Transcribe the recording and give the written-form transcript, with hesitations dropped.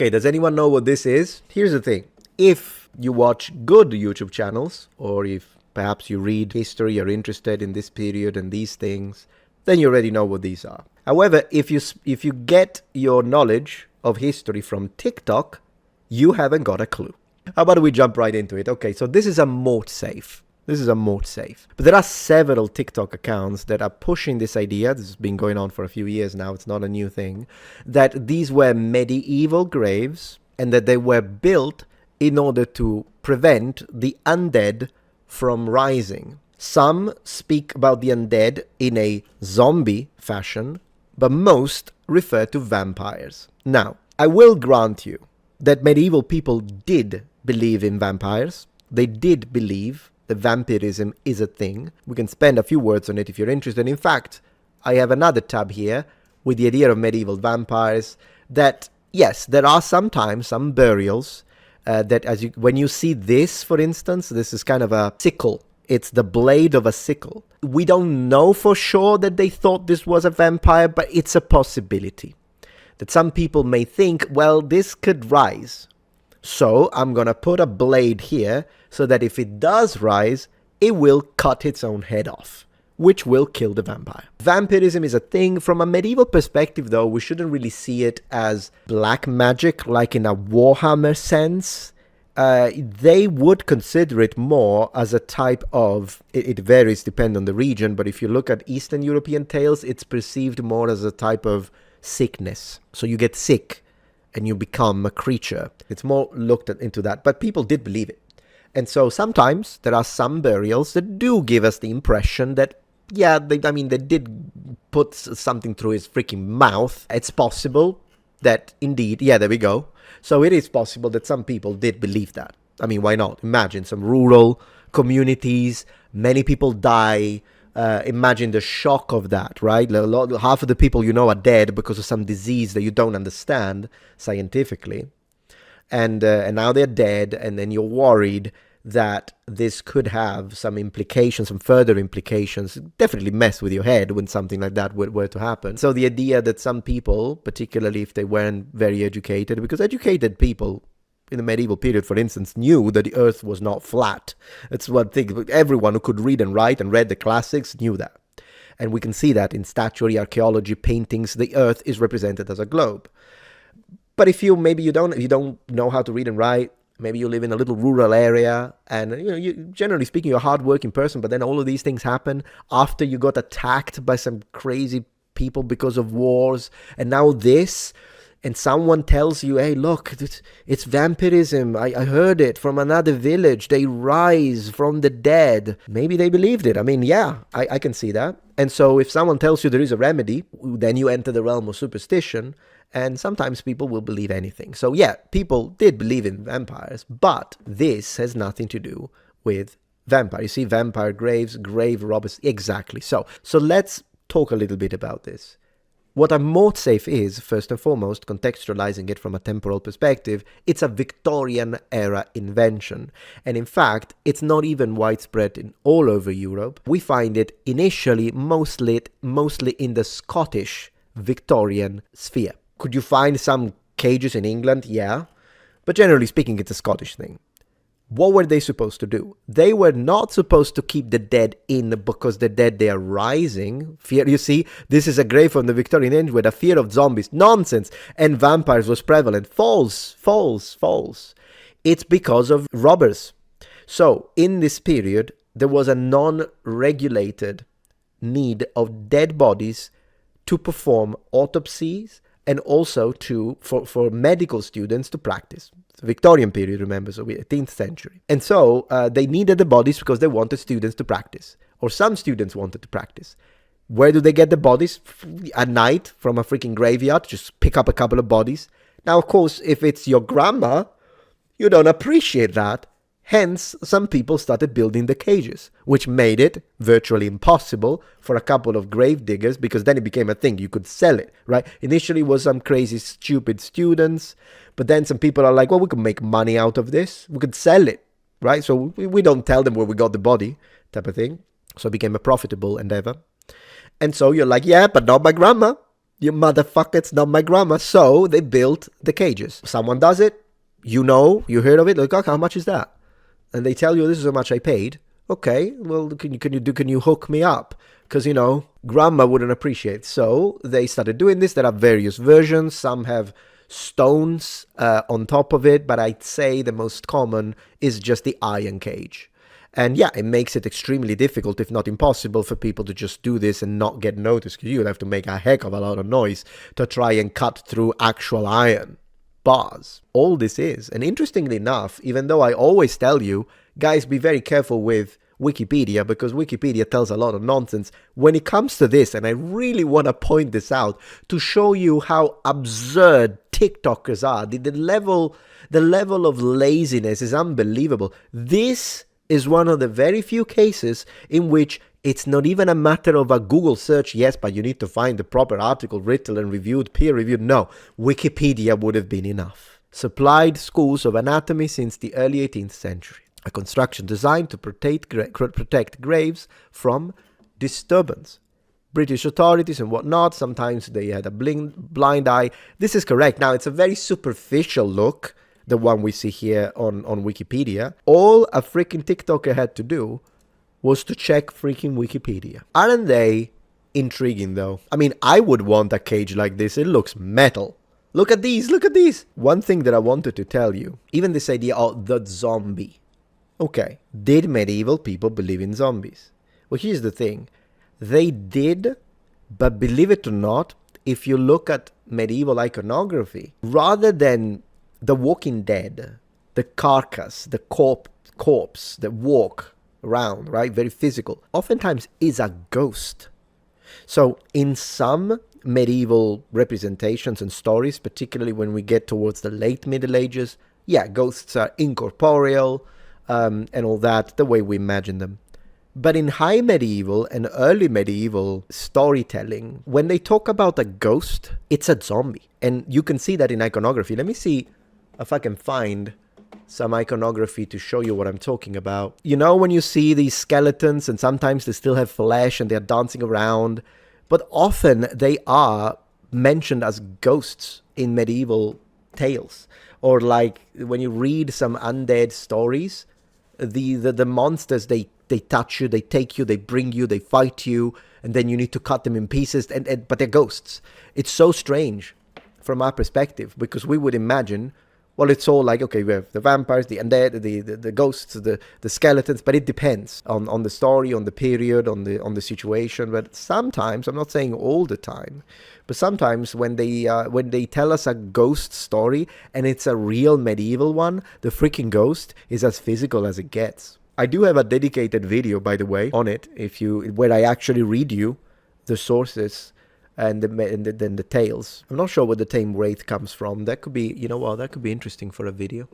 Okay, does anyone know what this is? Here's the thing. If you watch good YouTube channels, or if perhaps you read history, you're interested in this period and these things, then you already know what these are. However, if you get your knowledge of history from TikTok, you haven't got a clue. How about we jump right into it? Okay, so this is a Mortsafe. This is a Mortsafe. But there are several TikTok accounts that are pushing this idea. This has been going on for a few years now. It's not a new thing. That these were medieval graves and that they were built in order to prevent the undead from rising. Some speak about the undead in a zombie fashion, but most refer to vampires. Now, I will grant you that medieval people did believe in vampires. They did believe that vampirism is a thing. We can spend a few words on it if you're interested. In fact, I have another tab here with the idea of medieval vampires that, yes, there are sometimes some burials that when you see this, for instance, this is kind of a sickle. It's the blade of a sickle. We don't know for sure that they thought this was a vampire, but it's a possibility. That some people may think, well, this could rise. So I'm going to put a blade here so that if it does rise, it will cut its own head off, which will kill the vampire. Vampirism is a thing. From a medieval perspective, though, we shouldn't really see it as black magic, like in a Warhammer sense. They would consider it more as a type of, it varies depending on the region, but if you look at Eastern European tales, it's perceived more as a type of sickness. So you get sick and you become a creature. It's more looked into that, but people did believe it. And so sometimes there are some burials that do give us the impression that, yeah, they did put something through his freaking mouth. It's possible that indeed, yeah, there we go. So it is possible that some people did believe that. I mean, why not? Imagine some rural communities, many people die. Imagine the shock of that, right? Half of the people you know are dead because of some disease that you don't understand scientifically. And now they're dead, and then you're worried that this could have some implications, some further implications. Definitely mess with your head when something like that were to happen. So the idea that some people, particularly if they weren't very educated, because educated people in the medieval period, for instance, knew that the earth was not flat. That's one thing. Everyone who could read and write and read the classics knew that. And we can see that in statuary, archaeology, paintings. The earth is represented as a globe. But if you don't know how to read and write, maybe you live in a little rural area, and generally speaking, you're a hardworking person, but then all of these things happen after you got attacked by some crazy people because of wars, and now this, and someone tells you, hey, look, it's vampirism. I heard it from another village. They rise from the dead. Maybe they believed it. I mean, yeah, I can see that. And so if someone tells you there is a remedy, then you enter the realm of superstition. And sometimes people will believe anything. So yeah, people did believe in vampires, but this has nothing to do with vampire. You see, vampire graves, grave robbers, exactly. So let's talk a little bit about this. What a Mortsafe is, first and foremost, contextualizing it from a temporal perspective, it's a Victorian-era invention. And in fact, it's not even widespread in all over Europe. We find it initially mostly in the Scottish Victorian sphere. Could you find some cages in England? Yeah. But generally speaking, it's a Scottish thing. What were they supposed to do? They were not supposed to keep the dead in because the dead, they are rising. Fear, you see, this is a grave from the Victorian age where the fear of zombies, nonsense, and vampires was prevalent. False. It's because of robbers. So in this period, there was a non-regulated need of dead bodies to perform autopsies, and also for medical students to practice. It's the Victorian period, remember, so 18th century. And so they needed the bodies because they wanted students to practice, or some students wanted to practice. Where do they get the bodies? At night from a freaking graveyard, just pick up a couple of bodies. Now, of course, if it's your grandma, you don't appreciate that. Hence, some people started building the cages, which made it virtually impossible for a couple of grave diggers, because then it became a thing. You could sell it, right? Initially, it was some crazy, stupid students, but then some people are like, well, we could make money out of this. We could sell it, right? So we don't tell them where we got the body, type of thing. So it became a profitable endeavor. And so you're like, yeah, but not my grandma. You motherfucker, it's not my grandma. So they built the cages. Someone does it, you know, you heard of it, like, okay, how much is that? And they tell you, this is how much I paid. Okay, well, can you hook me up? Because, you know, grandma wouldn't appreciate. So they started doing this. There are various versions. Some have stones on top of it, but I'd say the most common is just the iron cage. And yeah, it makes it extremely difficult, if not impossible, for people to just do this and not get noticed, because you would have to make a heck of a lot of noise to try and cut through actual iron bars. All this is. And interestingly enough, even though I always tell you, guys, be very careful with Wikipedia, because Wikipedia tells a lot of nonsense. When it comes to this, and I really want to point this out to show you how absurd TikTokers are, the level of laziness is unbelievable. This is one of the very few cases in which it's not even a matter of a Google search, yes, but you need to find the proper article written and reviewed, peer-reviewed. No, Wikipedia would have been enough. Supplied schools of anatomy since the early 18th century. A construction designed to protect graves from disturbance. British authorities and whatnot, sometimes they had a blind eye. This is correct. Now, it's a very superficial look, the one we see here on Wikipedia. All a freaking TikToker had to do was to check freaking Wikipedia. Aren't they intriguing, though? I mean, I would want a cage like this. It looks metal. Look at these, look at these. One thing that I wanted to tell you, even this idea of the zombie. Okay, did medieval people believe in zombies? Well, here's the thing. They did, but believe it or not, if you look at medieval iconography, rather than the Walking Dead, the carcass, the corpse that walk around, right, very physical, oftentimes is a ghost. So in some medieval representations and stories, particularly when we get towards the late Middle Ages, yeah, ghosts are incorporeal, and all that, the way we imagine them. But in high medieval and early medieval storytelling, when they talk about a ghost, it's a zombie. And you can see that in iconography. Let me see if I can find some iconography to show you what I'm talking about. You know, when you see these skeletons and sometimes they still have flesh and they're dancing around, but often they are mentioned as ghosts in medieval tales. Or like when you read some undead stories, the monsters, they touch you, they take you, they bring you, they fight you, and then you need to cut them in pieces, but they're ghosts. It's so strange from our perspective, because we would imagine, well, it's all like, okay, we have the vampires, the undead, the ghosts, the skeletons, but it depends on the story, on the period, on the situation. But sometimes, I'm not saying all the time, but sometimes when they tell us a ghost story and it's a real medieval one, the freaking ghost is as physical as it gets. I do have a dedicated video, by the way, on it, where I actually read you the sources and then the tales. I'm not sure where the term wraith comes from. That could be, you know what, that could be interesting for a video.